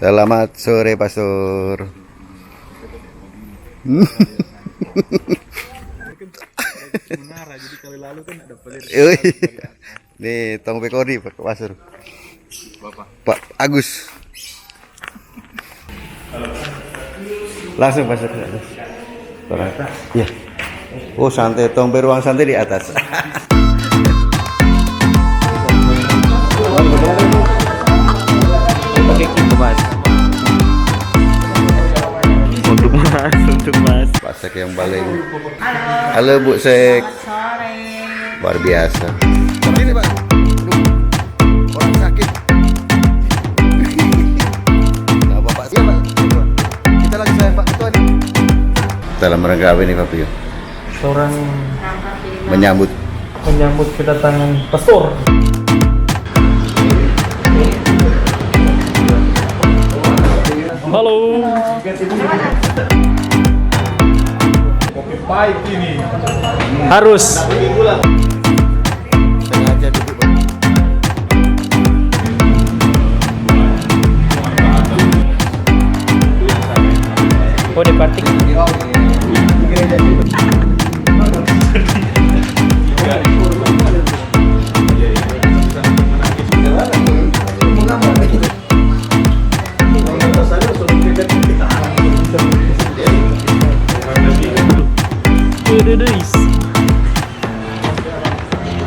Selamat sore, Pastor. Menara, jadi kali lalu kan ada pelir. Nih, tong pekori Pak Pastor. Bapak. Pak Agus. Langsung Pastor. Ternyata. Iya. Oh, santai, tong beruang santai di atas. Pakai gitu mas. Untuk mas. Pak Sek yang paling. Halo Bu Sek. Sore. Luar biasa. Sini Pak. Orang sakit. Nah, Bapak siapa? Kita lagi sayang Pak Ketua nih. Dalam rangka apa ini Pak Pio? Seorang Menyambut. kedatangan pastor. Halo. Kopi pahit ini. Harus. Sengaja duduk Pak. Oh, dipatik.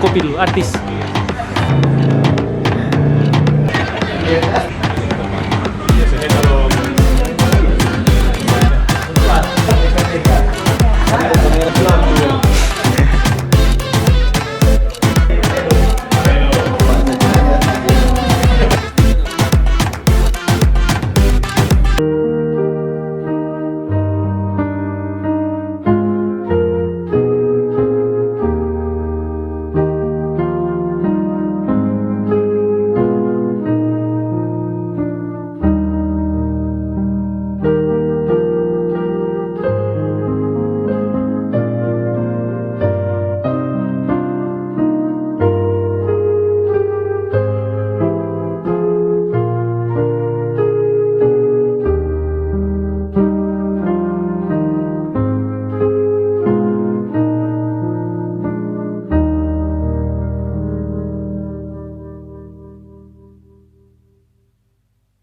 Kopi dulu, artis.